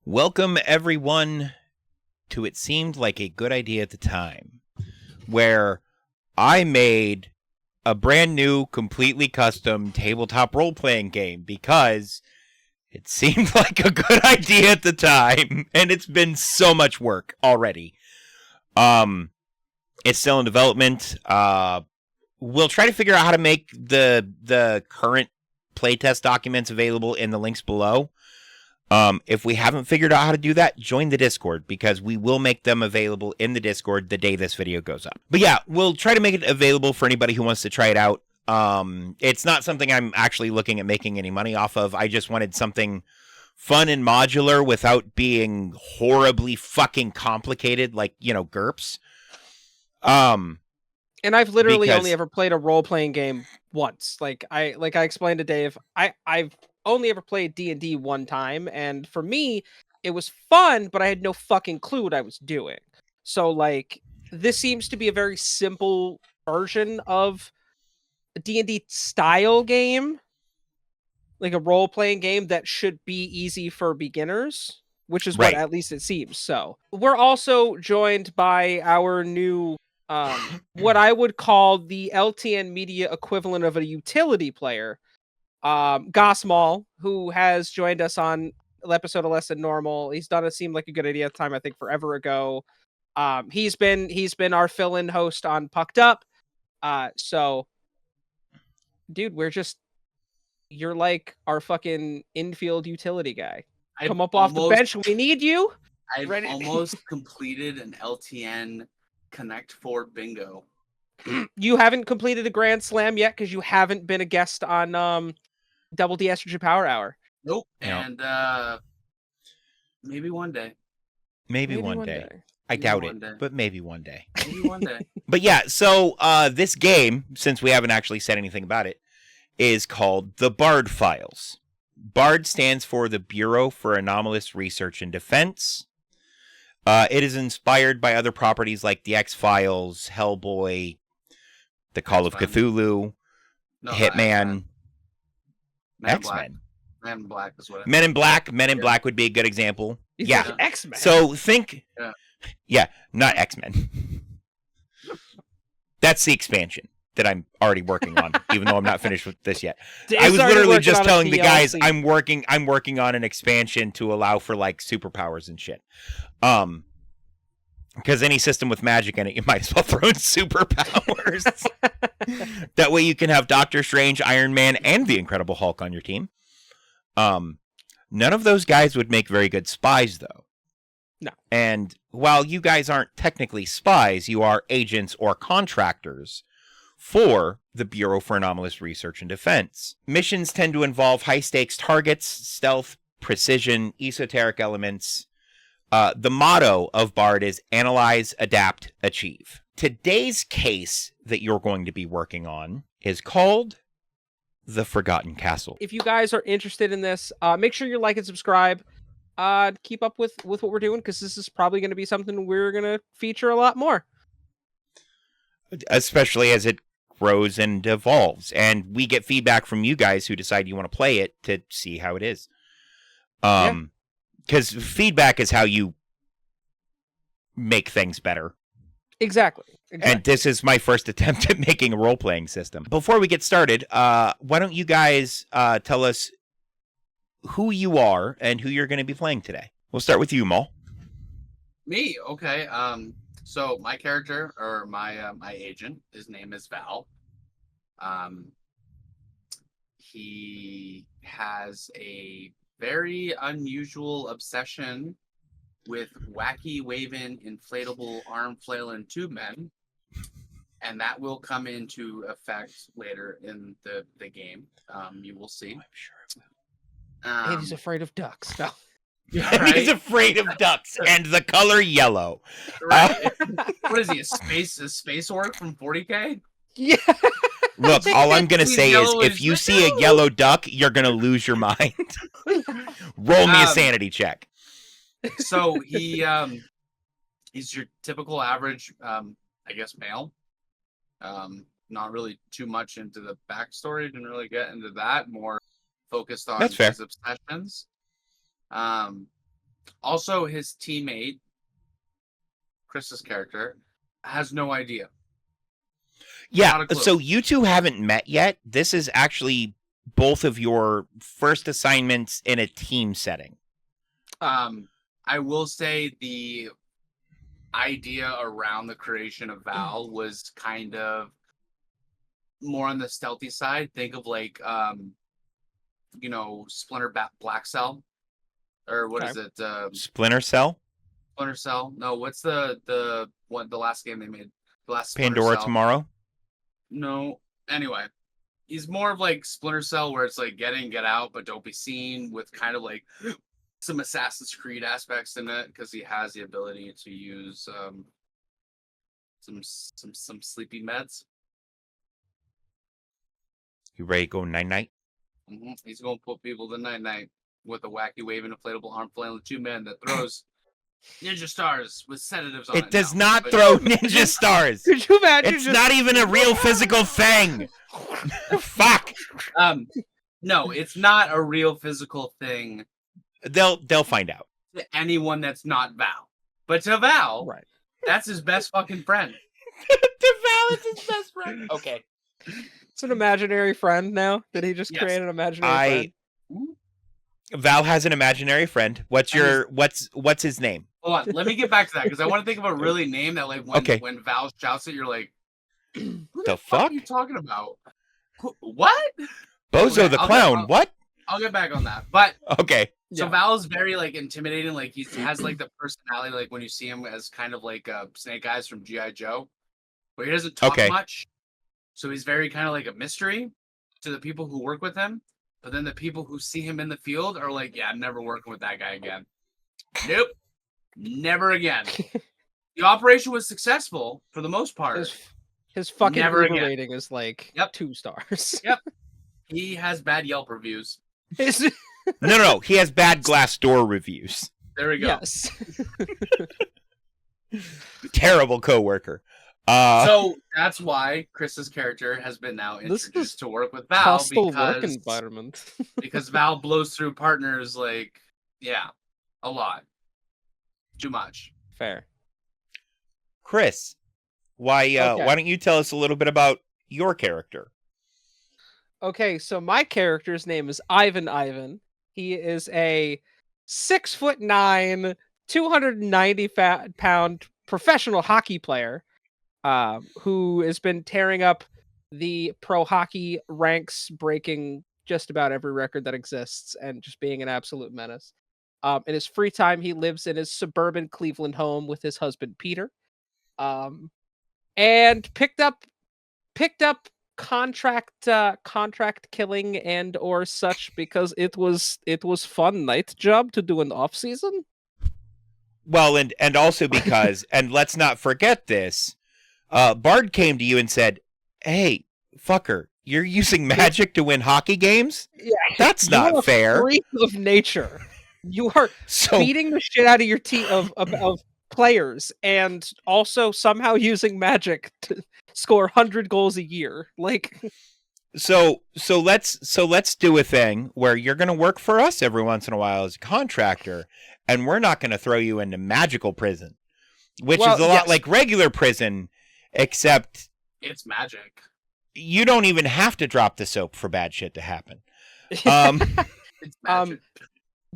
Welcome, everyone, to It Seemed Like a Good Idea at the Time, where I made a brand new, completely custom tabletop role-playing game because it seemed like a good idea at the time, and it's been so much work already. It's still in development. We'll try to figure out how to make the current playtest documents available in the links below. If we haven't figured out how to do that, join the Discord, because we will make them available in the Discord the day this video goes up. But yeah, we'll try to make it available for anybody who wants to try it out. It's not something I'm actually looking at making any money off of. I just wanted something fun and modular without being horribly fucking complicated, like, GURPS. And I've literally only ever played a role-playing game once. Like I explained to Dave, I've only ever played D&D one time, and for me, it was fun, but I had no fucking clue what I was doing. So, like, this seems to be a very simple version of a D&D style game, like a role-playing game that should be easy for beginners, which is what at least it seems. So, we're also joined by our new what I would call the LTN Media equivalent of a utility player, Gosmal, who has joined us on an episode of Less Than Normal. He's done it seem like a good idea at the time, I think forever ago. He's been our fill-in host on Pucked Up. So, dude, you're like our fucking infield utility guy. Come up off the bench. We need you. I've almost completed an LTN Connect 4 bingo. You haven't completed a Grand Slam yet because you haven't been a guest on Double D Estrogen Power Hour. Nope. And maybe one day. Maybe one day. I doubt it, but maybe one day. Maybe one day. But yeah, so this game, since we haven't actually said anything about it, is called the B.A.R.D Files. B.A.R.D stands for the Bureau for Anomalous Research and Defense. It is inspired by other properties like the X-Files, Hellboy, the Call of Cthulhu, Hitman, X-Men. Men in Black is what. Men in Black. Men in Black would be a good example. Yeah. X-Men. So think. Yeah, not X-Men. That's the expansion that I'm already working on, even though I'm not finished with this yet. I was literally just telling the guys I'm working on an expansion to allow for like superpowers and shit. Because any system with magic in it, you might as well throw in superpowers. That way you can have Doctor Strange, Iron Man, and the Incredible Hulk on your team. None of those guys would make very good spies, though. No. And while you guys aren't technically spies, you are agents or contractors for the Bureau for Anomalous Research and Defense. Missions tend to involve high-stakes targets, stealth, precision, esoteric elements. The motto of B.A.R.D is Analyze, Adapt, Achieve. Today's case that you're going to be working on is called The Forgotten Castle. If you guys are interested in this, make sure you like and subscribe. Keep up with what we're doing, because this is probably going to be something we're going to feature a lot more. Especially as it grows and evolves. And we get feedback from you guys who decide you want to play it to see how it is. Because feedback is how you make things better. Exactly. And this is my first attempt at making a role-playing system. Before we get started, why don't you guys tell us who you are and who you're going to be playing today? We'll start with you, Mal. Me? Okay. So my character, or my agent, his name is Val. He has a very unusual obsession with wacky waving inflatable arm flailing tube men, and that will come into effect later in the game. You will see. I'm sure it will. And he's afraid of ducks. No. Right? He's afraid of ducks and the color yellow. Right. What is he? A space orc from 40K? Yeah. Look, all I'm going to say is if you see a yellow duck, you're going to lose your mind. Roll me a sanity check. So he's your typical average, I guess, male. Not really too much into the backstory. Didn't really get into that. More focused on his obsessions. Also, his teammate, Chris's character, has no idea. Yeah, so you two haven't met yet. This is actually both of your first assignments in a team setting. I will say the idea around the creation of Val was kind of more on the stealthy side. Think of like, Splinter Black Cell, or what is it? Splinter Cell. Splinter Cell. No, what's the last game they made? The last Pandora Tomorrow. No. Anyway, he's more of like Splinter Cell, where it's like get in, get out, but don't be seen, with kind of like some Assassin's Creed aspects in it, because he has the ability to use some sleepy meds. You ready to go night-night? Mm-hmm. He's going to put people to night-night with a wacky waving inflatable arm flailing two men that throws ninja stars with sedatives on it. It does not throw ninja stars. Could you imagine? It's not even a real physical thing. Fuck. No, it's not a real physical thing. They'll find out. To anyone that's not Val. But to Val, right, that's his best fucking friend. To Val, it's his best friend. Okay. It's an imaginary friend now. Did he just create an imaginary friend? Val has an imaginary friend. What's his name? Hold on, let me get back to that, because I want to think of a really name that, like, when Val shouts it, you're like, who the fuck are you talking about? What? Bozo the Clown. What? I'll get back on that. But okay. So Val is very like intimidating. Like he has like the personality, like when you see him as kind of like Snake Eyes from G.I. Joe, where he doesn't talk much. So he's very kind of like a mystery to the people who work with him. But then the people who see him in the field are like, yeah, I'm never working with that guy again. Nope. Never again. The operation was successpul for the most part. His fucking Uber rating is like 2 stars. Yep. He has bad Yelp reviews. No. He has bad Glassdoor reviews. There we go. Yes. Terrible coworker. So that's why Chris's character has been now introduced to work with Val, hostile work environment. Because Val blows through partners like, a lot. Too much. Fair. Chris, why don't you tell us a little bit about your character? Okay, so my character's name is Ivan. He is a 6'9", 290-pound professional hockey player who has been tearing up the pro hockey ranks, breaking just about every record that exists, and just being an absolute menace. In his free time, he lives in his suburban Cleveland home with his husband Peter, and picked up contract killing and or such because it was fun night job to do an off season. Well, and also because, and let's not forget this, B.A.R.D came to you and said, "Hey, fucker, you're using magic to win hockey games? Yeah, that's not fair. Freak of nature. You are beating the shit out of your team of players, and also somehow using magic to score 100 goals a year. Like, so let's do a thing where you're going to work for us every once in a while as a contractor, and we're not going to throw you into magical prison, which is a lot like regular prison, except it's magic. You don't even have to drop the soap for bad shit to happen. It's magic.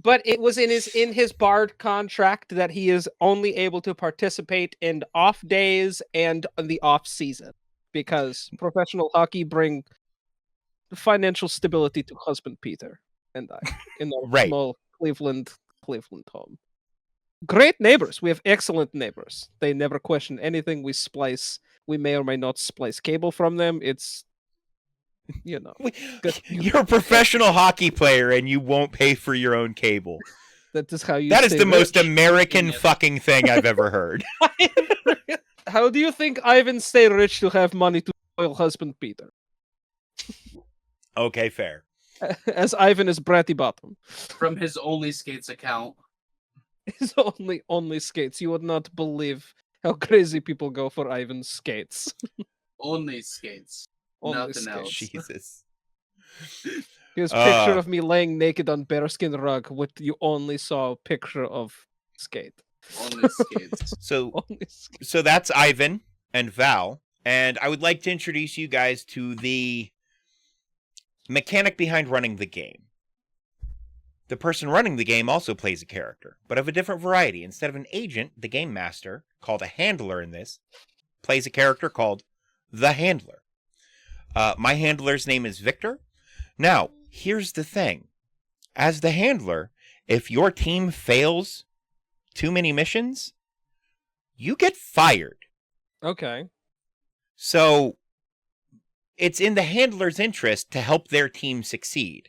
But it was in his B.A.R.D contract that he is only able to participate in off days and on the off season, because professional hockey bring financial stability to husband Peter and I in our small Cleveland home. Great neighbors. We have excellent neighbors. They never question anything we splice. We may or may not splice cable from them. It's, you're a professional hockey player and you won't pay for your own cable. That is how you. That is the most American fucking thing I've ever heard. How do you think Ivan stay rich to have money to spoil husband Peter? Okay, fair. As Ivan is bratty bottom. From his Only Skates account. His only skates. You would not believe how crazy people go for Ivan's skates. Only skates. Nothing else. Jesus. Here's a picture of me laying naked on bearskin rug with you only saw a picture of skate. Only skates. So that's Ivan and Val, and I would like to introduce you guys to the mechanic behind running the game. The person running the game also plays a character, but of a different variety. Instead of an agent, the game master, called a handler in this, plays a character called the handler. My handler's name is Victor. Now, here's the thing. As the handler, if your team fails too many missions, you get fired. Okay. So, it's in the handler's interest to help their team succeed.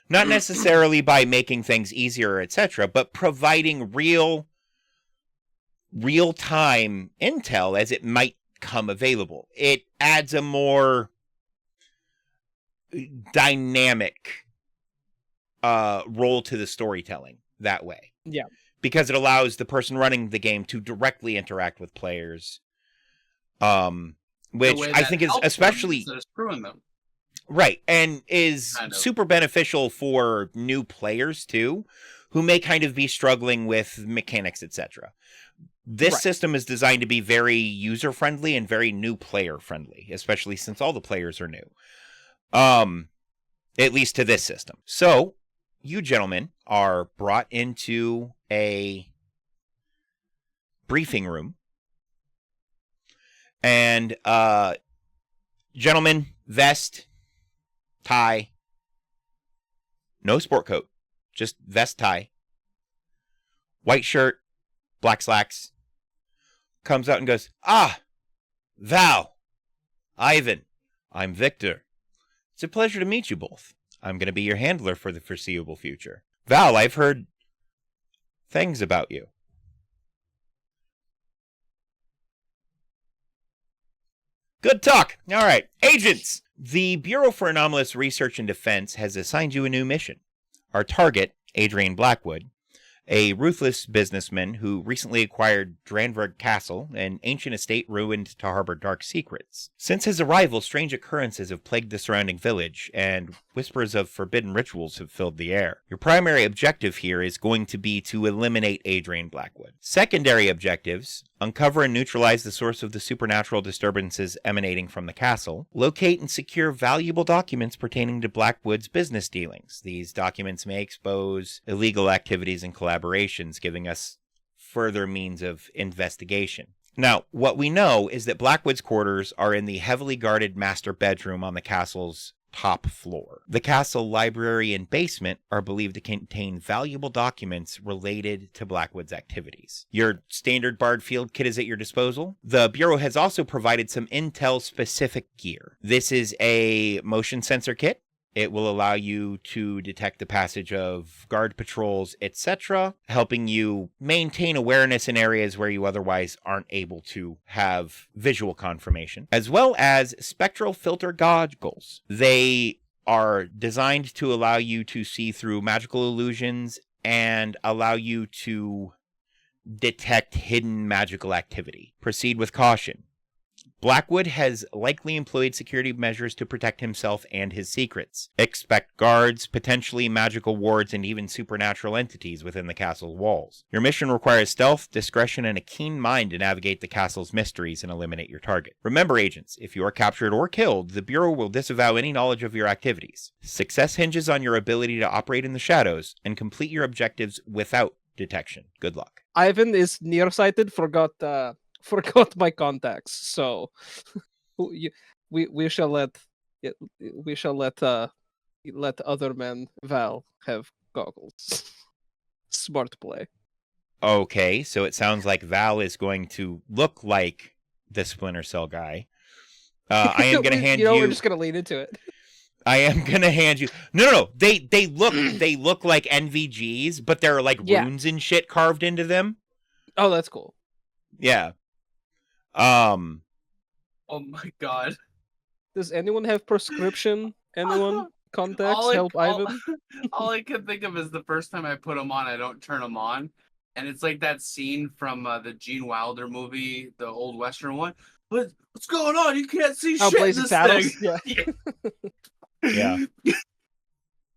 Not necessarily by making things easier, etc., but providing real-time intel as it might come available. It adds a more dynamic role to the storytelling that way. Yeah. Because it allows the person running the game to directly interact with players, which I think is especially screwing them. Right, and is super beneficial for new players too, who may kind of be struggling with mechanics, etc. This system is designed to be very user-friendly and very new player-friendly, especially since all the players are new. At least to this system. So, you gentlemen are brought into a briefing room. And, gentlemen, vest, tie, no sport coat, just vest, tie, white shirt, black slacks, comes out and goes, Val, Ivan, I'm Victor. It's a pleasure to meet you both. I'm going to be your handler for the foreseeable future. Val, I've heard things about you. Good talk. All right. Agents. The Bureau for Anomalous Research and Defense has assigned you a new mission. Our target, Adrian Blackwood, a ruthless businessman who recently acquired Dranverg Castle, an ancient estate ruined to harbor dark secrets. Since his arrival, strange occurrences have plagued the surrounding village, and whispers of forbidden rituals have filled the air. Your primary objective here is going to be to eliminate Adrian Blackwood. Secondary objectives: uncover and neutralize the source of the supernatural disturbances emanating from the castle. Locate and secure valuable documents pertaining to Blackwood's business dealings. These documents may expose illegal activities and collaborations, giving us further means of investigation. Now, what we know is that Blackwood's quarters are in the heavily guarded master bedroom on the castle's top floor. The castle library and basement are believed to contain valuable documents related to Blackwood's activities. Your standard B.A.R.D field kit is at your disposal. The Bureau has also provided some intel-specific gear. This is a motion sensor kit. It will allow you to detect the passage of guard patrols, etc., helping you maintain awareness in areas where you otherwise aren't able to have visual confirmation, as well as spectral filter goggles. They are designed to allow you to see through magical illusions and allow you to detect hidden magical activity. Proceed with caution. Blackwood has likely employed security measures to protect himself and his secrets. Expect guards, potentially magical wards, and even supernatural entities within the castle's walls. Your mission requires stealth, discretion, and a keen mind to navigate the castle's mysteries and eliminate your target. Remember, agents, if you are captured or killed, the Bureau will disavow any knowledge of your activities. Success hinges on your ability to operate in the shadows and complete your objectives without detection. Good luck. Ivan is nearsighted, forgot my contacts, so we shall let other men Val have goggles. Smart play. Okay, so it sounds like Val is going to look like the Splinter Cell guy. I am going to hand you. We're just going to lean into it. I am going to hand you. No. They look like NVGs, but there are like runes and shit carved into them. Oh, that's cool. Yeah. Oh my god. Does anyone have prescription? Anyone? Contacts? Help Ivan? All I can think of is the first time I put them on, I don't turn them on. And it's like that scene from the Gene Wilder movie, the old Western one. What's going on? You can't see shit in this Blazing Saddles? thing. Yeah. Yeah.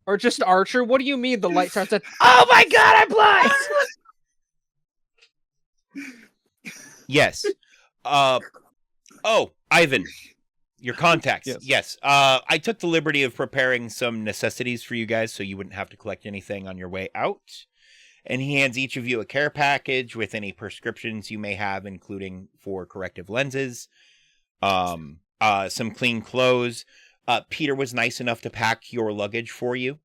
Or just Archer? What do you mean the light turns on? Oh my god, I'm blind! Yes. Oh, Ivan, your contacts. Yes. I took the liberty of preparing some necessities for you guys so you wouldn't have to collect anything on your way out. And he hands each of you a care package with any prescriptions you may have, including for corrective lenses, some clean clothes. Peter was nice enough to pack your luggage for you.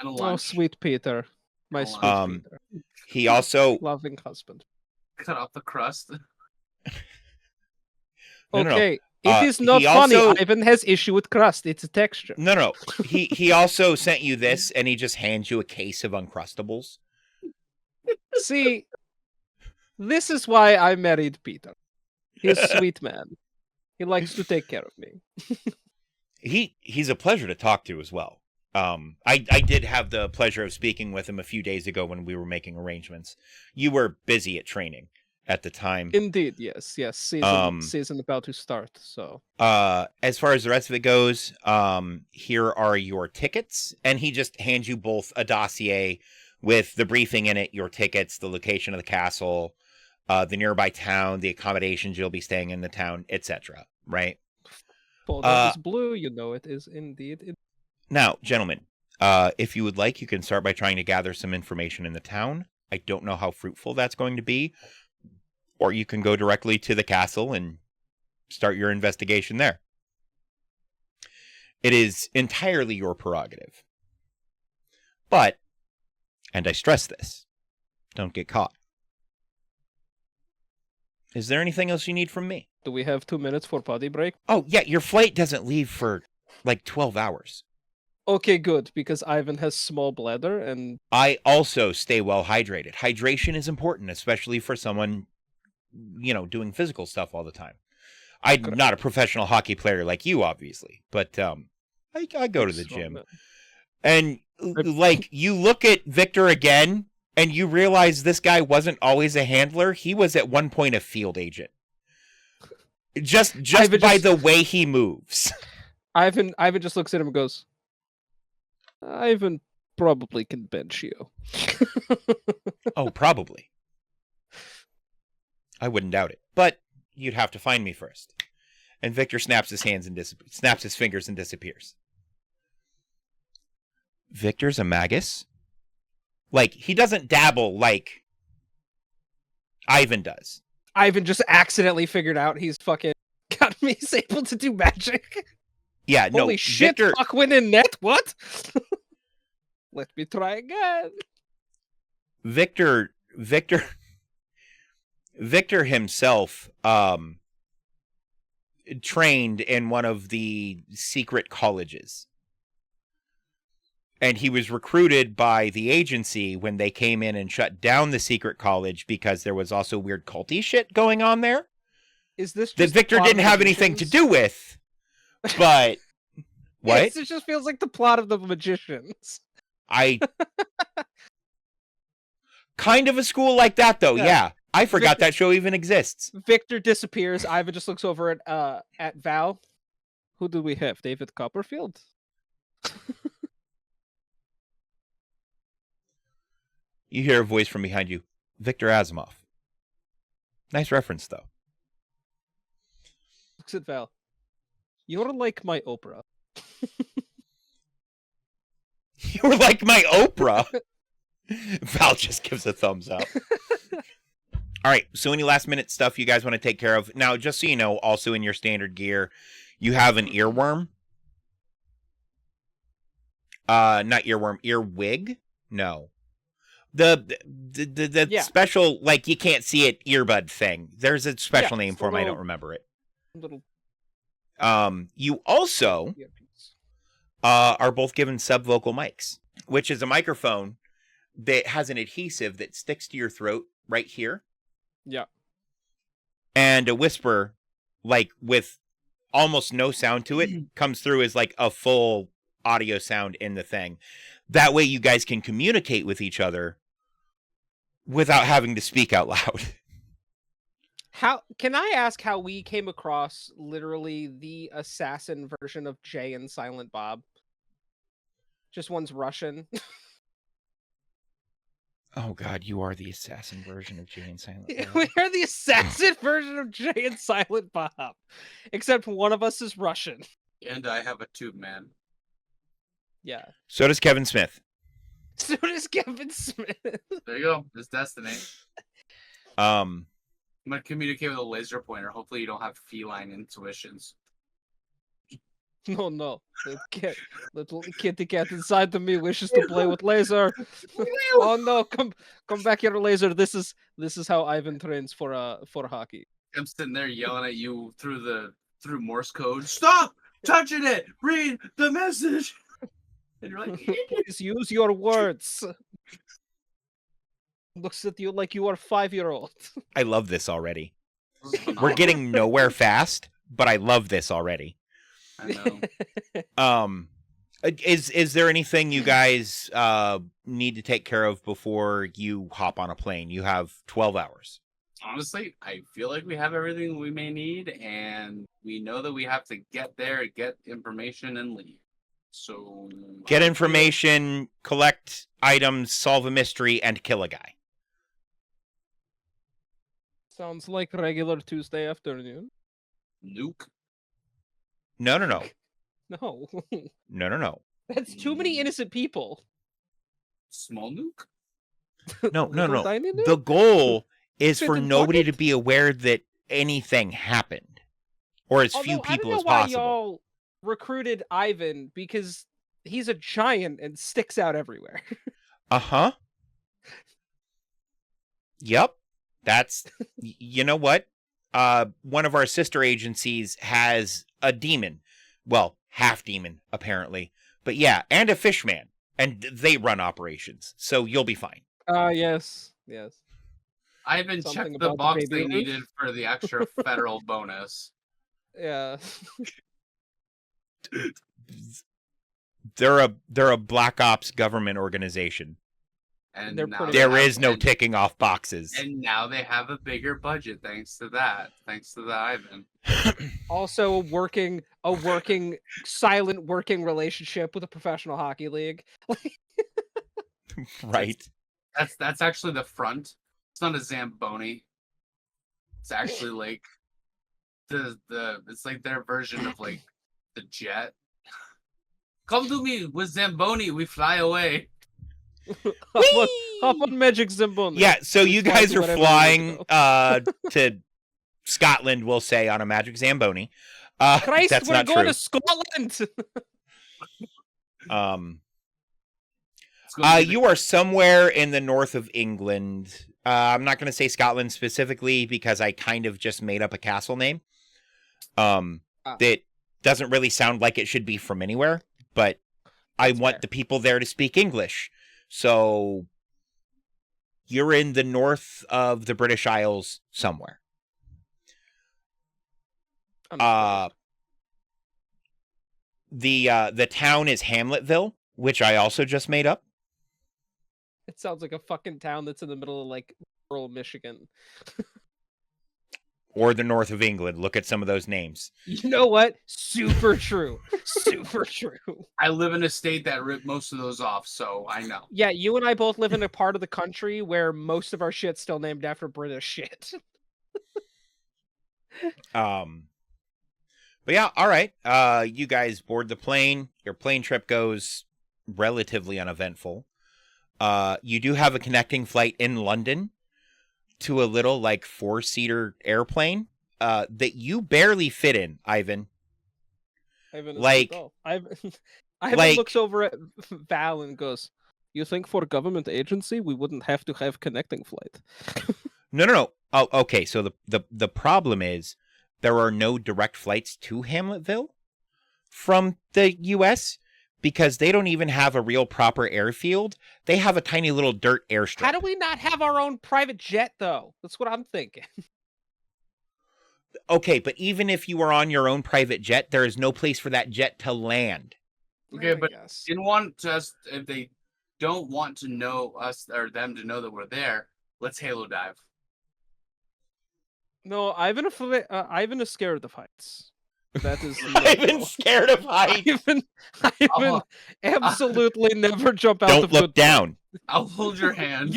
And a Oh, lunch. sweet Peter. My sweet Peter. He also... Loving husband. Cut off the crust. Okay. It is not funny. Ivan has issue with crust. It's a texture. No. He also sent you this, and he just hands you a case of Uncrustables. See, this is why I married Peter. He's a sweet man. He likes to take care of me. He's a pleasure to talk to as well. I did have the pleasure of speaking with him a few days ago when we were making arrangements. You were busy at training at the time. Indeed, yes. Season about to start, so. As far as the rest of it goes, here are your tickets, and he just hands you both a dossier with the briefing in it, your tickets, the location of the castle, the nearby town, the accommodations you'll be staying in the town, etc. Right? Folder is blue, you know it is indeed. Now, gentlemen, if you would like, you can start by trying to gather some information in the town. I don't know how fruitful that's going to be. Or you can go directly to the castle and start your investigation there. It is entirely your prerogative. But, and I stress this, don't get caught. Is there anything else you need from me? Do we have 2 minutes for potty break? Oh, yeah, your flight doesn't leave for like 12 hours. Okay, good, because Ivan has small bladder and... I also stay well hydrated. Hydration is important, especially for someone, doing physical stuff all the time. I'm not a professional hockey player like you, obviously, but I go to the gym. And, you look at Victor again, and you realize this guy wasn't always a handler. He was at one point a field agent. Just by the way he moves. Ivan just looks at him and goes, Ivan probably can bench you. Oh, probably. I wouldn't doubt it. But you'd have to find me first. And Victor snaps his fingers and disappears. Victor's a magus? He doesn't dabble like Ivan does. Ivan just accidentally figured out he's fucking got me able to do magic. Yeah, no. Holy shit, Victor... fuck win in net, what? Let me try again. Victor himself trained in one of the secret colleges. And he was recruited by the agency when they came in and shut down the secret college because there was also weird culty shit going on there. Is this that Victor didn't have anything to do with? But what? It just feels like the plot of The Magicians. Kind of a school like that, though. Yeah. I forgot that show even exists. Victor disappears. Ivan just looks over at Val. Who do we have? David Copperfield? You hear a voice from behind you. Victor Asimov. Nice reference, though. Looks at Val. You're like my Oprah. You're like my Oprah? Val just gives a thumbs up. All right, so any last minute stuff you guys want to take care of? Now, just so you know, also in your standard gear, you have an earworm. Not earworm, earwig? No. The special, you can't see it earbud thing. There's a special name for them. I don't remember it. You also are both given subvocal mics, which is a microphone that has an adhesive that sticks to your throat right here. Yeah. And a whisper, with almost no sound to it, comes through as a full audio sound in the thing. That way you guys can communicate with each other without having to speak out loud. How can I ask how we came across literally the assassin version of Jay and Silent Bob? Just one's Russian. Oh God, you are the assassin version of Jay and Silent Bob. We are the assassin version of Jay and Silent Bob, except one of us is Russian. And I have a tube man. Yeah. So does Kevin Smith. So does Kevin Smith. There you go. It's destiny. Um, I'm gonna communicate with a laser pointer. Hopefully, you don't have feline intuitions. No. The little kitty cat inside of me wishes to play with laser. Oh no, come back here, laser. This is how Ivan trains for hockey. I'm sitting there yelling at you through Morse code. Stop touching it. Read the message. And you're like, please use your words. Looks at you like you are a 5-year-old. I love this already. We're getting nowhere fast, but I love this already. I know. Is there anything you guys need to take care of before you hop on a plane? You have 12 hours. Honestly, I feel like we have everything we may need, and we know that we have to get there, get information, and leave. So get information, collect items, solve a mystery, and kill a guy. Sounds like regular Tuesday afternoon. Nuke. No. No. No. That's too many innocent people. Small nuke? No. Tiny nuke? The goal is Fit for in nobody bucket? to be aware that anything happened. Or as few people as I don't know why possible. y'all recruited Ivan, because he's a giant and sticks out everywhere. Uh-huh. Yep. That's, you know what? One of our sister agencies has a demon. Well, half demon, apparently. But yeah, and a fishman. And they run operations. So you'll be fine. Yes. I haven't Something checked the about the box baby they roof? needed for the extra federal bonus. Yeah. They're a Black Ops government organization. And They're now pretty- There is no ticking off boxes. And now they have a bigger budget thanks to that. Thanks to the Ivan. Also a silent working relationship with a professional hockey league. Right. That's actually the front. It's not a Zamboni. It's actually like the it's like their version of like the jet. Come to me with Zamboni, we fly away. Hop on Magic Zamboni. Yeah, so you Fly guys to are wherever you flying need to to Scotland, we'll say, on a Magic Zamboni. Christ, that's we're not going true. to Scotland. You are somewhere in the north of England. I'm not going to say Scotland specifically because I kind of just made up a castle name. That doesn't really sound like it should be from anywhere, but I want the people there to speak English. So you're in the north of the British Isles somewhere. The town is Hamletville, which I also just made up. It sounds like a fucking town that's in the middle of like rural Michigan. Or the north of England. Look at some of those names. You know what? Super true. Super true. I live in a state that ripped most of those off, so I know. Yeah, you and I both live in a part of the country where most of our shit's still named after British shit. But yeah, all right. You guys board the plane. Your plane trip goes relatively uneventful. You do have a connecting flight in London to a little like 4-seater airplane that you barely fit in, Ivan. Ivan Like, looks over at Val and goes, "You think for a government agency we wouldn't have to have connecting flight?" No. Oh, okay. So the problem is there are no direct flights to Hamletville from the U.S. because they don't even have a real proper airfield. They have a tiny little dirt airstrip. How do we not have our own private jet, though? That's what I'm thinking. Okay, but even if you were on your own private jet, there is no place for that jet to land. Okay, but if they don't want to know us or them to know that we're there, let's Halo dive. No, Ivan is scared of heights. That is. Ivan's scared of heights. Ivan absolutely never jump out Don't of look down. I'll hold your hand.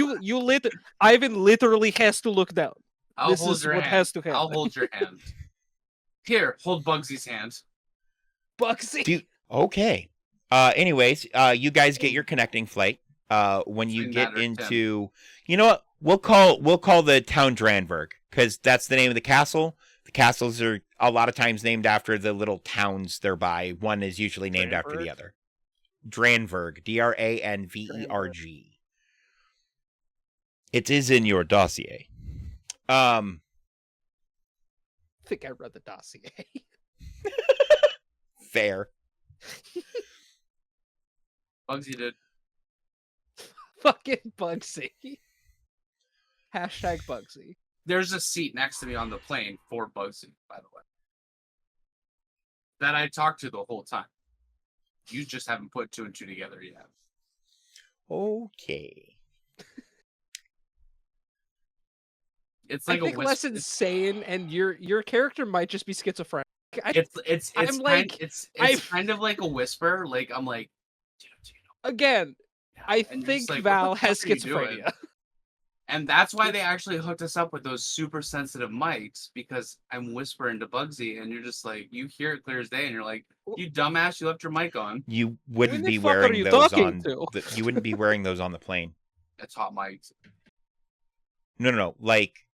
Ivan literally has to look down. I'll hold your hand. Has to happen. I'll hold your hand. Here, hold Bugsy's hand. Bugsy. Okay. Anyways, you guys get your connecting flight. When you get into, you know what? We'll call the town Dranverg, because that's the name of the castle. The castles are a lot of times named after the little towns they're by. One is usually named after the other. Dranverg, Dranverg. It is in your dossier. I think I read the dossier. Fair. Bugsy did. Fucking Bugsy. Hashtag Bugsy. There's a seat next to me on the plane for Bugsy, by the way. That I talked to the whole time. You just haven't put two and two together yet. Okay. It's like I think less insane, and your character might just be schizophrenic. It's kind of like a whisper. Like I'm like, do you know? Again, I think like, Val has schizophrenia. And that's why they actually hooked us up with those super sensitive mics, because I'm whispering to Bugsy and you're just like, you hear it clear as day and you're like, you dumbass, you left your mic on. You wouldn't be wearing those on you wouldn't be wearing those on the plane. That's hot mics. No. Like,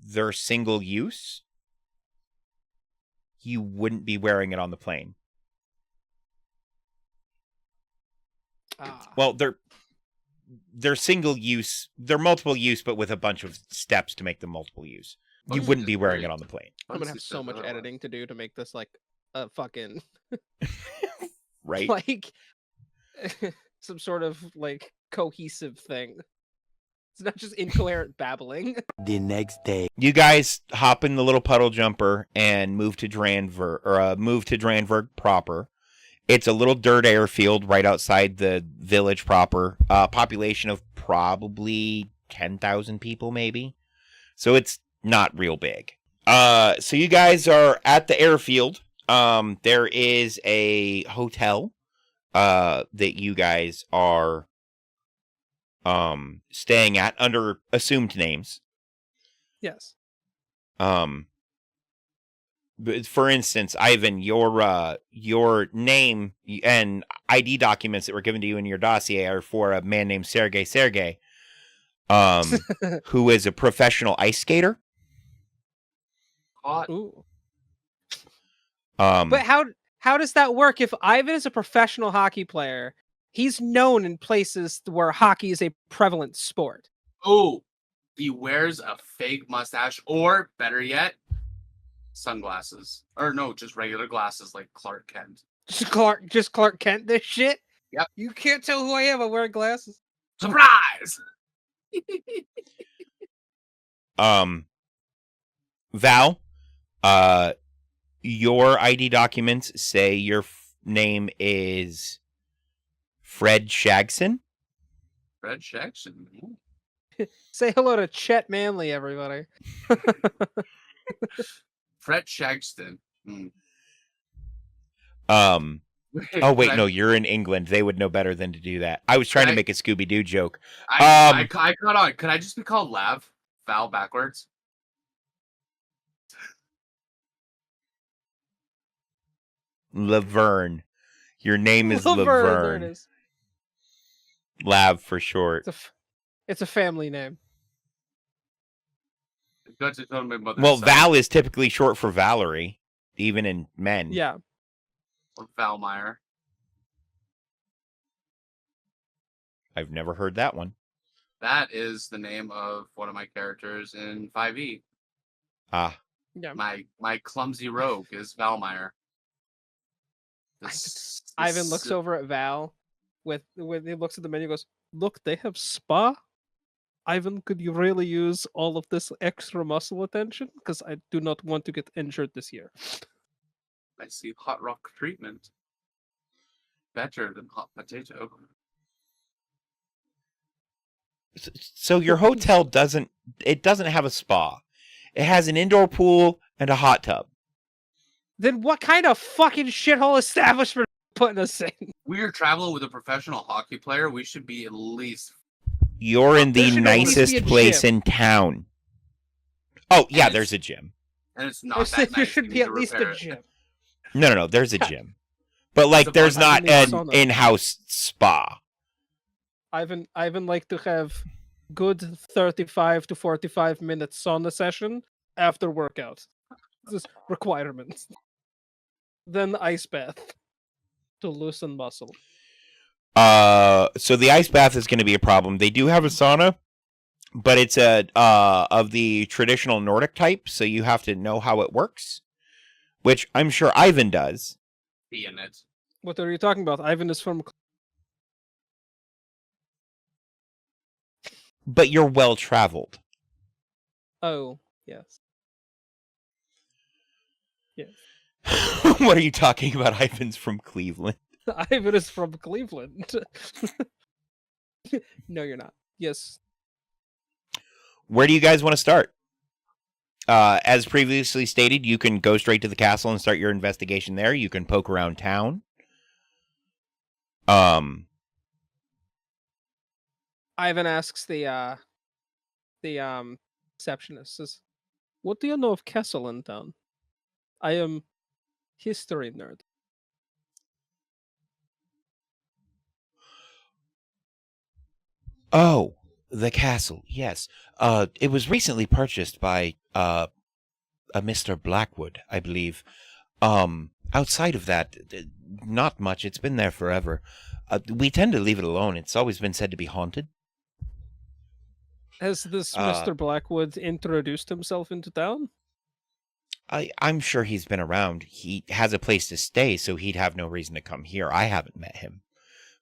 they're single use. You wouldn't be wearing it on the plane. Well, they're single use. They're multiple use, but with a bunch of steps to make them multiple use. You wouldn't be wearing it on the plane. I'm gonna have so much editing to do to make this like a fucking right, like some sort of like cohesive thing. It's not just incoherent babbling. The next day, you guys hop in the little puddle jumper and move to Dranverg proper. It's a little dirt airfield right outside the village proper. Population of probably 10,000 people, maybe. So it's not real big. So you guys are at the airfield. There is a hotel that you guys are staying at under assumed names. Yes. But for instance, Ivan, your name and ID documents that were given to you in your dossier are for a man named Sergey, who is a professional ice skater. Ooh. But how does that work? If Ivan is a professional hockey player, he's known in places where hockey is a prevalent sport. Oh, he wears a fake mustache, or better yet, sunglasses. Or no, just regular glasses like Clark Kent. Just Clark Kent this shit? Yep. You can't tell who I am. I wear glasses. Surprise! Val, your ID documents say your name is Fred Shagson. Fred Shagson. Say hello to Chet Manley, everybody. Fred Shagston. Oh wait, no, you're in England. They would know better than to do that. I was trying to make a Scooby-Doo joke. I caught on. Could I just be called Lav? Val backwards? Laverne. Your name is Laverne. There it is. Lav for short. It's a family name. Well, Val is typically short for Valerie, even in men. Yeah. Or Valmeyer. I've never heard that one. That is the name of one of my characters in 5e. Ah. Yeah. My clumsy rogue is Valmeyer. Ivan looks over at Val when he looks at the menu and goes, "Look, they have spa? Ivan, could you really use all of this extra muscle attention? Because I do not want to get injured this year." I see hot rock treatment. Better than hot potato. So your hotel doesn't have a spa. It has an indoor pool and a hot tub. Then what kind of fucking shithole establishment are putting us in? We are traveling with a professional hockey player. We should be at least. You're in the nicest place in town. Oh, yeah, there's a gym. And it's not that nice. There should be at least a gym. No, there's a gym. But, like, there's not an in-house spa. Ivan like to have good 35 to 45 minute sauna session after workout. This is requirements. Then ice bath to loosen muscle. So the ice bath is going to be a problem. They do have a sauna, but it's of the traditional Nordic type, so you have to know how it works, which I'm sure Ivan does. Be in it. What are you talking about? Ivan is from... But you're well-traveled. Oh, yes. Yes. What are you talking about? Ivan's from Cleveland. Ivan is from Cleveland. No, you're not. Yes. Where do you guys want to start? As previously stated, you can go straight to the castle and start your investigation there. You can poke around town. Ivan asks the receptionist, says, "What do you know of Castle in town? I am history nerd." Oh, the castle. Yes. It was recently purchased by a Mr. Blackwood, I believe. Outside of that, not much. It's been there forever. We tend to leave it alone. It's always been said to be haunted. Has this Mr. Blackwood introduced himself into town? I'm sure he's been around. He has a place to stay, so he'd have no reason to come here. I haven't met him.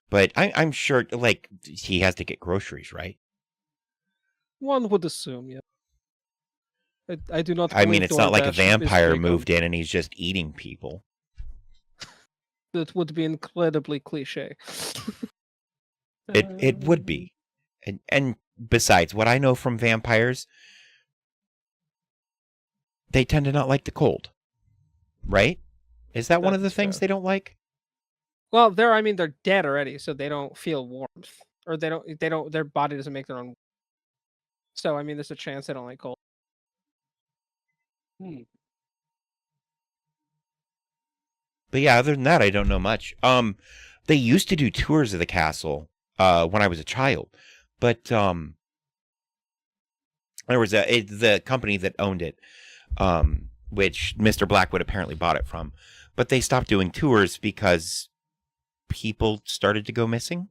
But I'm sure, like, he has to get groceries, right? One would assume, yeah. I do not... I mean, it's not like a vampire moved in and he's just eating people. That would be incredibly cliche. It would be. And besides, what I know from vampires, they tend to not like the cold. Right? Is that one of the things they don't like? Well, they're dead already, so they don't feel warmth. Or their body doesn't make their own. So, I mean, there's a chance they don't like cold. But yeah, other than that, I don't know much. They used to do tours of the castle when I was a child, but there was the company that owned it, which Mr. Blackwood apparently bought it from, but they stopped doing tours because people started to go missing.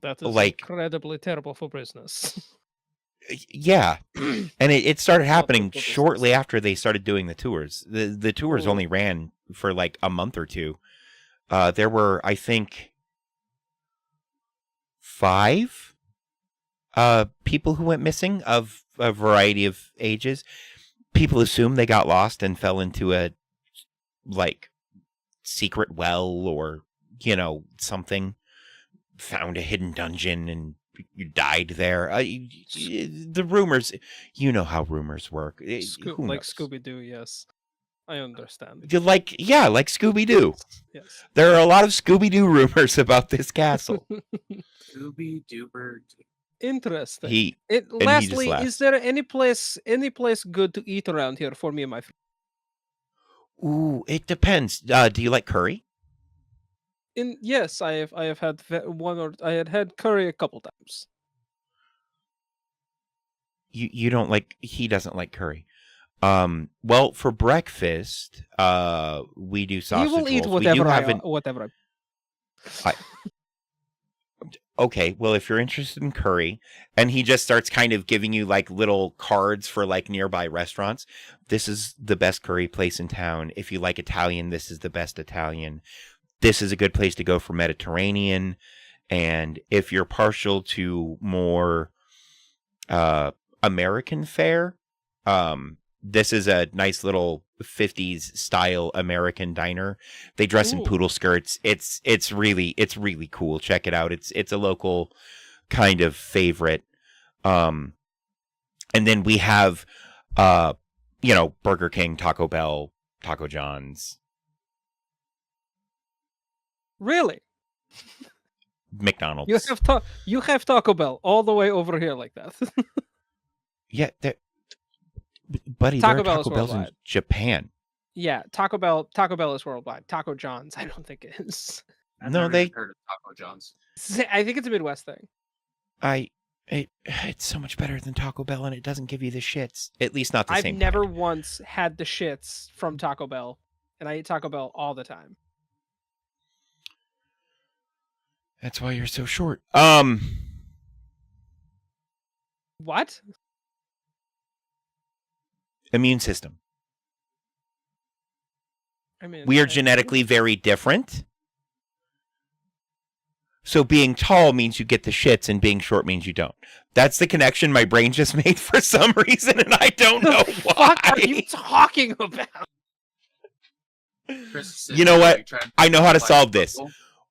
That is incredibly terrible for business. Yeah, and it started happening shortly after they started doing the tours. The tours only ran for like a month or two. There were, I think, 5 people who went missing of a variety of ages. People assume they got lost and fell into a like secret well or something, found a hidden dungeon and you died there. The rumors, you know how rumors work. Like Scooby-Doo, yes. I understand. Like Scooby-Doo. Yes. There are a lot of Scooby-Doo rumors about this castle. Scooby-Doober. Interesting. Lastly, is there any place good to eat around here for me and my friend? Ooh, it depends. Do you like curry? Yes, I have had I had curry a couple times. You don't like? He doesn't like curry. Well, for breakfast, we do sausage rolls. He will eat whatever. Okay, well, if you're interested in curry, and he just starts kind of giving you like little cards for like nearby restaurants. This is the best curry place in town. If you like Italian, this is the best Italian. This is a good place to go for Mediterranean. And if you're partial to more American fare, this is a nice little 50s style American diner. They dress in poodle skirts. It's really cool. Check it out. It's a local kind of favorite. And then we have Burger King, Taco Bell, Taco John's. Really? McDonald's. You have Taco Bell all the way over here like that. Yeah, buddy, Taco there are Bell Taco is Bells in worldwide. Japan. Yeah, Taco Bell is worldwide. Taco John's, I don't think it is. I've never even heard of Taco John's. I think it's a Midwest thing. It's so much better than Taco Bell, and it doesn't give you the shits. At least not the same. I've never once had the shits from Taco Bell, and I eat Taco Bell all the time. That's why you're so short. What? Immune system. I mean, we are genetically very different. So being tall means you get the shits, and being short means you don't. That's the connection my brain just made for some reason, and I don't know why. What are you talking about? You know what? I know how to solve this.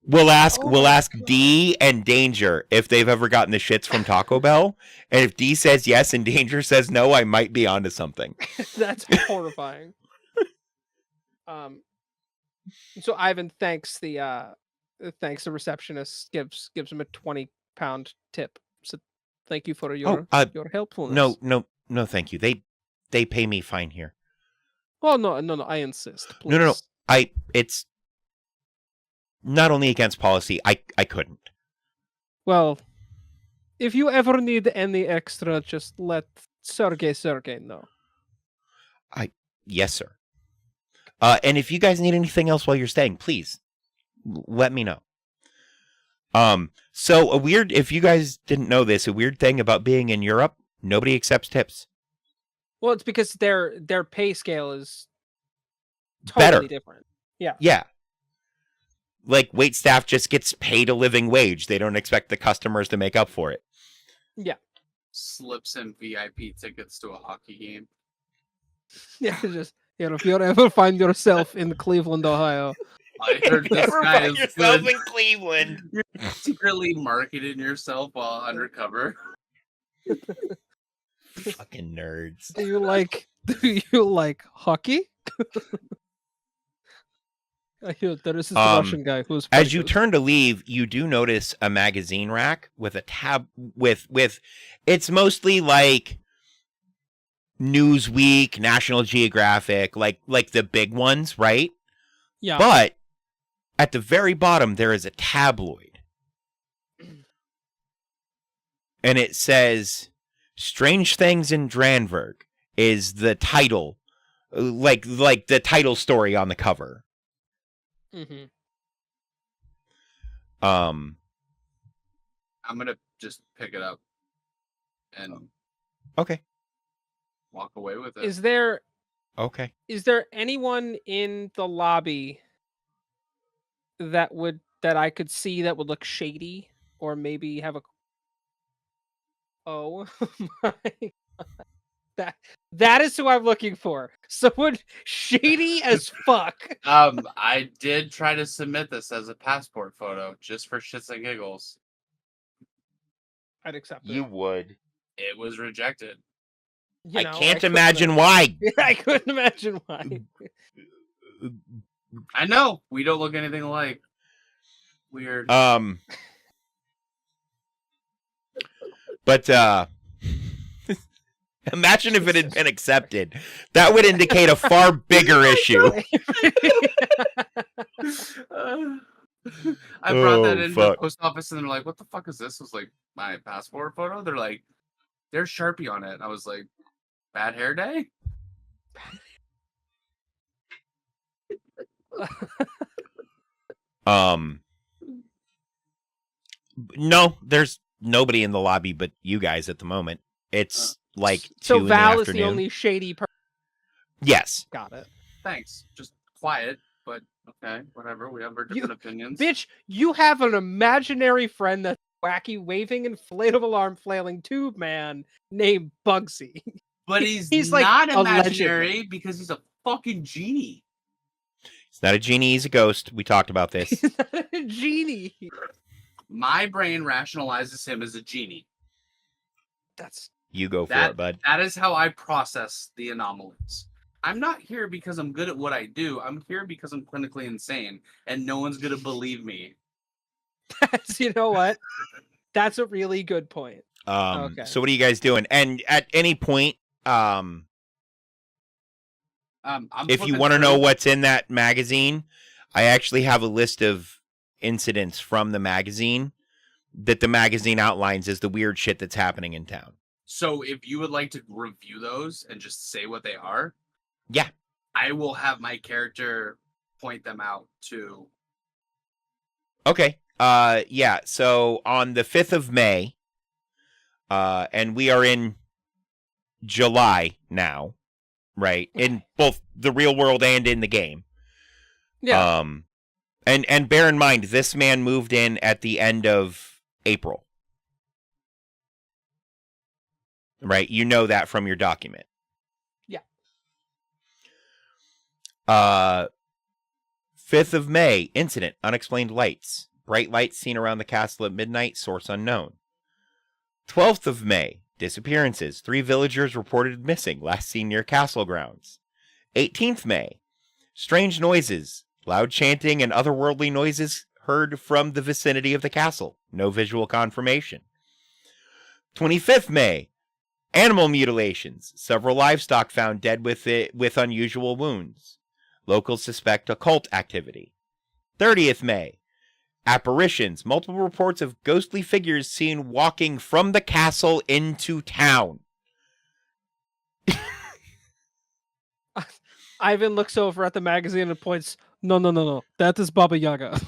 We'll ask D and Danger if they've ever gotten the shits from Taco Bell, and if D says yes and Danger says no, I might be onto something. That's horrifying. So Ivan thanks the receptionist, gives him a 20-pound tip. So thank you for your helpfulness. No, thank you. They pay me fine here. Well, no, I insist. Please. No. It's not only against policy. I couldn't. Well, if you ever need any extra, just let Sergey know. Yes, sir. And if you guys need anything else while you're staying, please let me know. So if you guys didn't know this, a weird thing about being in Europe, nobody accepts tips. Well, it's because their pay scale is totally different. Yeah. Yeah. Like, wait staff just gets paid a living wage. They don't expect the customers to make up for it. Yeah. Slips in VIP tickets to a hockey game. Yeah, just if you ever find yourself in Cleveland, Ohio. I heard this guy is good. In Cleveland. You're secretly marketing yourself while undercover. Fucking nerds. Do you like hockey? I hear there is this Russian guy who's. As you turn to leave, you do notice a magazine rack with a tab with. It's mostly like Newsweek, National Geographic, like the big ones, right? Yeah. But at the very bottom, there is a tabloid, and it says "Strange Things in Dranberg" is the title, like the title story on the cover. Mm-hmm. I'm gonna just pick it up and walk away with it. Is there anyone in the lobby that I could see that would look shady, or maybe have a? Oh my God. That is who I'm looking for. Someone shady as fuck. I did try to submit this as a passport photo just for shits and giggles. I'd accept it. You would. It was rejected. I can't imagine why. I couldn't imagine why. I know. We don't look anything alike. Weird. But imagine if it had been accepted. That would indicate a far bigger issue. I brought that into the post office and they're like, what the fuck is this? I was like, my passport photo? They're like, there's Sharpie on it. I was like, bad hair day? No, there's nobody in the lobby but you guys at the moment. It's like 2 so in the Val afternoon. Is the only shady person. Yes. Got it. Thanks. Just quiet, but okay, whatever. We have our different opinions. Bitch, you have an imaginary friend that's wacky, waving, inflatable arm flailing tube man named Bugsy. But he's not imaginary because he's a fucking genie. He's not a genie, he's a ghost. We talked about this. He's not a genie. My brain rationalizes him as a genie. You go for it, bud. That is how I process the anomalies. I'm not here because I'm good at what I do. I'm here because I'm clinically insane, and no one's gonna believe me. You know what? That's a really good point. Okay. So what are you guys doing? And at any point, if you want to know what's in that magazine, I actually have a list of incidents from the magazine that the magazine outlines as the weird shit that's happening in town. So if you would like to review those and just say what they are, yeah, I will have my character point them out to. Okay. Yeah. So on the 5th of May, and we are in July now, right? In both the real world and in the game. Yeah. And bear in mind, this man moved in at the end of April. Right? You know that from your document. Yeah. 5th of May, incident, unexplained lights. Bright lights seen around the castle at midnight, source unknown. 12th of May, disappearances. 3 villagers reported missing, last seen near castle grounds. 18th May, strange noises, loud chanting and otherworldly noises heard from the vicinity of the castle. No visual confirmation. 25th May, animal mutilations. Several livestock found dead with unusual wounds. Locals suspect occult activity. 30th May, apparitions. Multiple reports of ghostly figures seen walking from the castle into town. Ivan looks over at the magazine and points, no. That is Baba Yaga.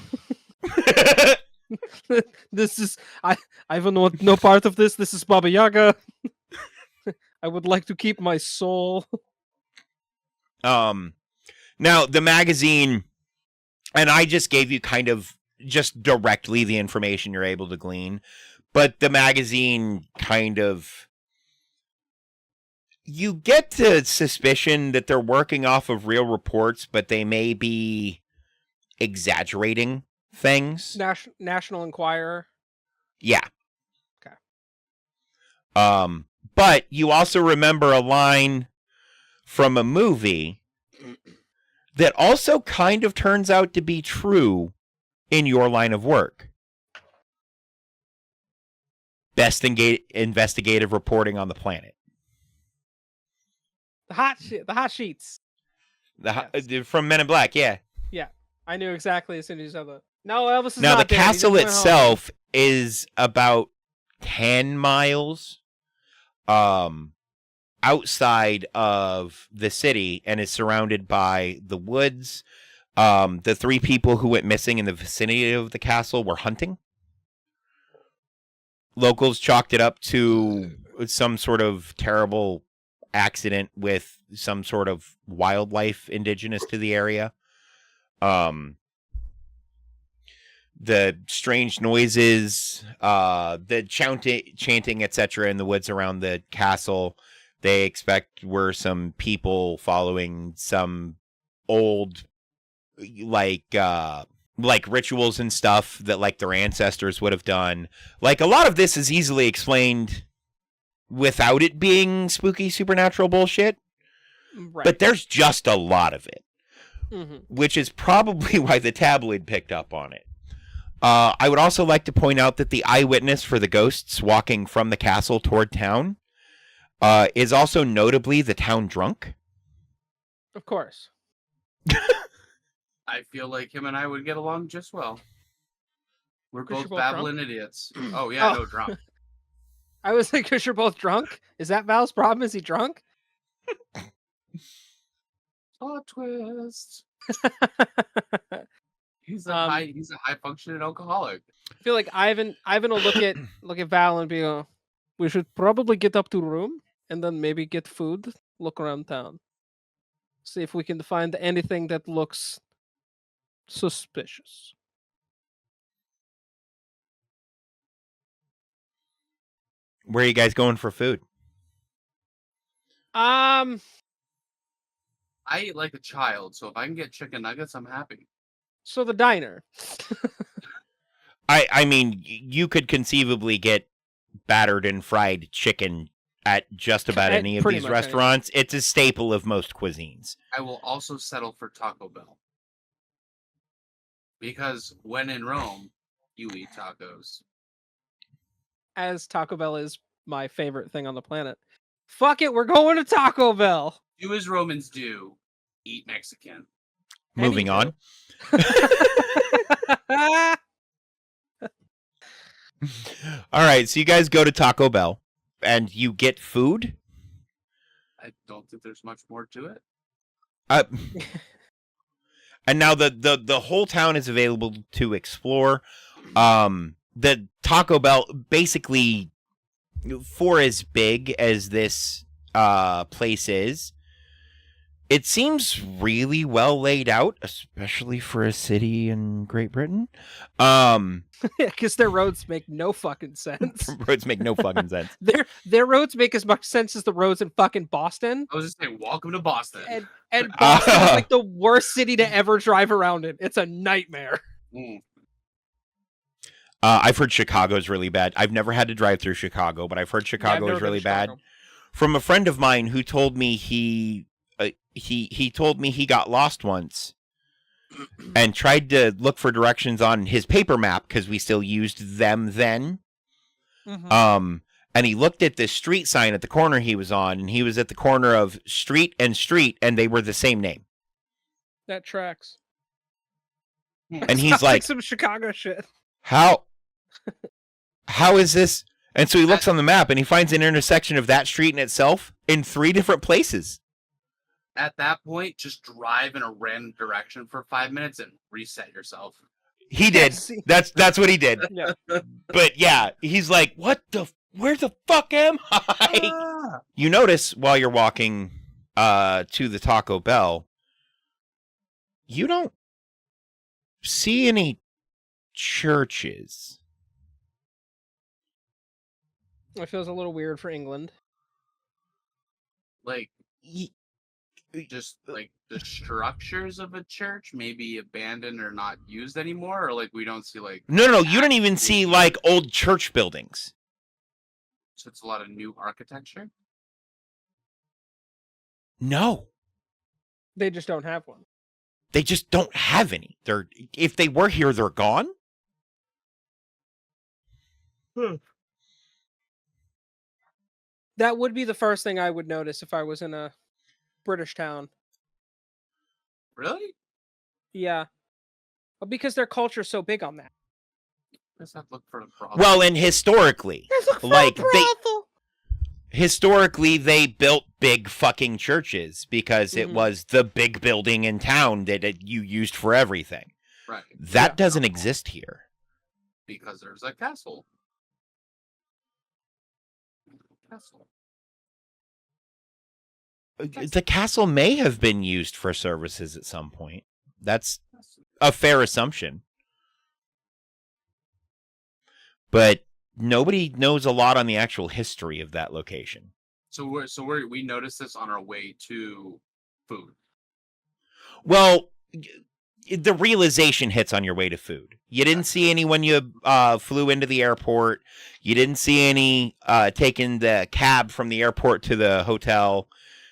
This is... I Ivan want no part of this. This is Baba Yaga. I would like to keep my soul. Now, the magazine, and I just gave you kind of just directly the information you're able to glean, but the magazine kind of... You get the suspicion that they're working off of real reports, but they may be exaggerating things. National Enquirer. Yeah. Okay. But you also remember a line from a movie that also kind of turns out to be true in your line of work. Best investigative reporting on the planet. The hot sheets. From Men in Black, yeah. Yeah, I knew exactly as soon as you said that. No, Elvis is now not the dead. castle itself is about 10 miles outside of the city and is surrounded by the woods. The 3 people who went missing in the vicinity of the castle were hunting. Locals chalked it up to some sort of terrible accident with some sort of wildlife indigenous to the area. The strange noises, the chanting, etc. in the woods around the castle, they expect were some people following some old, like rituals and stuff that like their ancestors would have done. Like a lot of this is easily explained without it being spooky supernatural bullshit. Right. But there's just a lot of it. Mm-hmm. Which is probably why the tabloid picked up on it. I would also like to point out that the eyewitness for the ghosts walking from the castle toward town is also notably the town drunk. Of course. I feel like him and I would get along just well. We're both both babbling drunk? Idiots. Oh, yeah, no, drunk. I was like, because you're both drunk? Is that Val's problem? Is he drunk? Plot twist. He's a high functioning alcoholic. I feel like Ivan will look at Val and be we should probably get up to room and then maybe get food, look around town. See if we can find anything that looks suspicious. Where are you guys going for food? I eat like a child, so if I can get chicken nuggets, I'm happy. So the diner. I mean, you could conceivably get battered and fried chicken at just about any of these restaurants. It's a staple of most cuisines. I will also settle for Taco Bell. Because when in Rome, you eat tacos. As Taco Bell is my favorite thing on the planet. Fuck it, we're going to Taco Bell. Do as Romans do, eat Mexican. Moving on. All right, so you guys go to Taco Bell and you get food? I don't think there's much more to it. And now the whole town is available to explore. The Taco Bell, basically, for as big as this place is, it seems really well laid out, especially for a city in Great Britain. Because their roads make no fucking sense. Roads make no fucking sense. Their roads make as much sense as the roads in fucking Boston. I was just saying, welcome to Boston. And Boston is like the worst city to ever drive around in. It's a nightmare. I've heard Chicago's really bad. I've never had to drive through Chicago, but I've heard Chicago is really bad. From a friend of mine who told me he told me he got lost once and tried to look for directions on his paper map because we still used them then. Mm-hmm. And he looked at this street sign at the corner he was on, and he was at the corner of street, and they were the same name. That tracks. And he's like, some Chicago shit. How is this? And so he looks on the map and he finds an intersection of that street in itself in 3 different places. At that point, just drive in a random direction for 5 minutes and reset yourself. He did. That's what he did. Yeah. But yeah, he's like, where the fuck am I? You notice while you're walking to the Taco Bell, you don't see any churches. It feels a little weird for England. Like, just like the structures of a church may be abandoned or not used anymore, or like we don't see like no you don't even see like old church buildings, so it's a lot of new architecture. No, they just don't have one. They just don't have any. If they were here, they're gone. That would be the first thing I would notice if I was in a British town. Really? Yeah. Because their culture is so big on that. Let's not look for a brothel. Well, and historically, they built big fucking churches because it was the big building in town that you used for everything. Right. That doesn't exist here. Because there's a castle. The castle may have been used for services at some point. That's a fair assumption. But nobody knows a lot on the actual history of that location. So we noticed this on our way to food. Well, the realization hits on your way to food. You didn't see any when you flew into the airport. You didn't see any taking the cab from the airport to the hotel.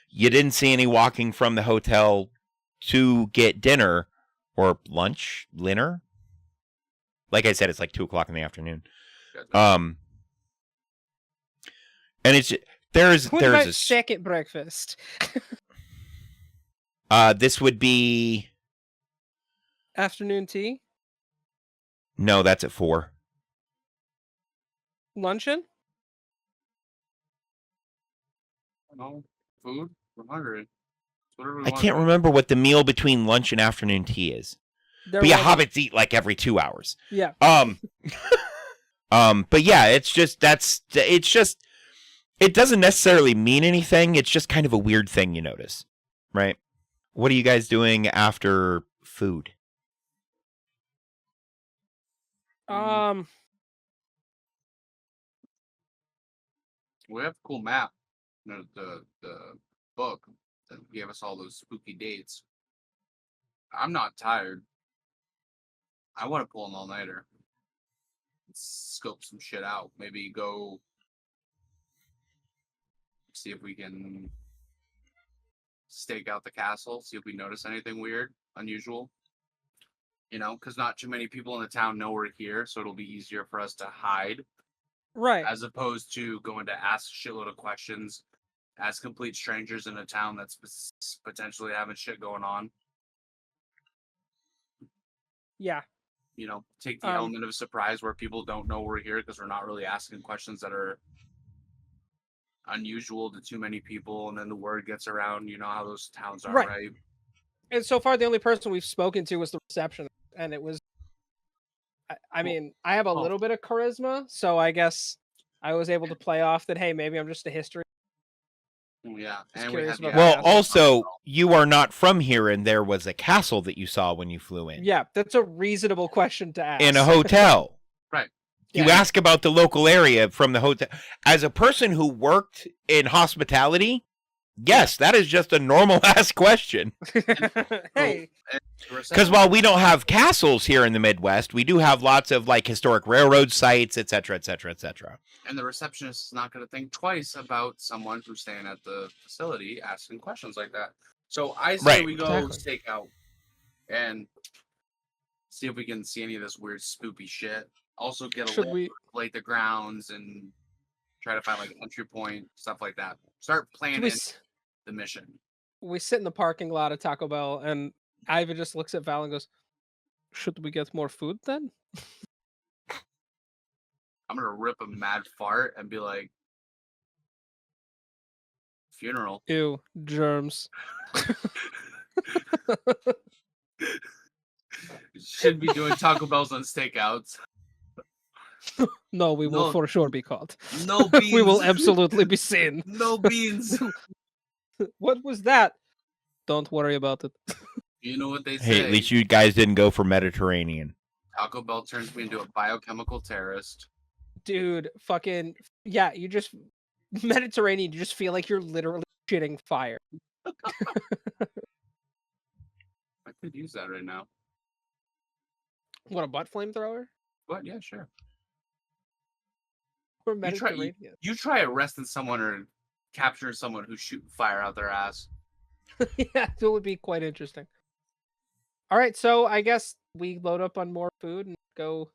You didn't see any walking from the hotel to get dinner or lunch, dinner. Like I said, it's like 2:00 in the afternoon. And it's there's a second breakfast. This would be afternoon tea. No, that's at 4. Luncheon? No, food. We're hungry. I can't remember what the meal between lunch and afternoon tea is. But yeah, hobbits eat like every 2 hours. Yeah. But yeah, it doesn't necessarily mean anything. It's just kind of a weird thing you notice, right? What are you guys doing after food? We have a cool map. The book that gave us all those spooky dates. I'm not tired. I want to pull an all-nighter. Scope some shit out. Maybe go see if we can stake out the castle, see if we notice anything weird, unusual. You know, because not too many people in the town know we're here, so it'll be easier for us to hide. Right. As opposed to going to ask a shitload of questions as complete strangers in a town that's potentially having shit going on. Yeah. You know, take the element of surprise where people don't know we're here because we're not really asking questions that are unusual to too many people, and then the word gets around. You know how those towns are, right? And so far, the only person we've spoken to was the receptionist, and it was. I mean, I have a little bit of charisma, so I guess I was able to play off that. Hey, maybe I'm just a history. Yeah, and we had well, also you are not from here, and there was a castle that you saw when you flew in. Yeah, that's a reasonable question to ask. In a hotel, right? You ask about the local area from the hotel. As a person who worked in hospitality, yes, that is just a normal ass question. Hey, because while we don't have castles here in the Midwest, we do have lots of like historic railroad sites, etc., etc., etc. And the receptionist is not going to think twice about someone who's staying at the facility asking questions like that. So I say we go stake out and see if we can see any of this weird spoopy shit. Also get a lay the grounds and try to find like an entry point, stuff like that. Start planning the mission. We sit in the parking lot at Taco Bell, and Ivan just looks at Val and goes, "Should we get more food then?" I'm gonna rip a mad fart and be like, "Funeral." Ew, germs. Should be doing Taco Bells on stakeouts. No, we will for sure be caught. No beans. We will absolutely be seen. No beans. What was that? Don't worry about it. You know what they say. Hey, at least you guys didn't go for Mediterranean. Taco Bell turns me into a biochemical terrorist. Dude, fucking yeah, you just Mediterranean, you just feel like you're literally shitting fire. I could use that right now. What, a butt flamethrower? What? Yeah, sure. Or Mediterranean. You try arresting someone or capturing someone who's shooting fire out their ass. Yeah, it would be quite interesting. All right, so I guess we load up on more food and go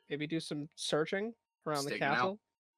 maybe do some searching around the castle.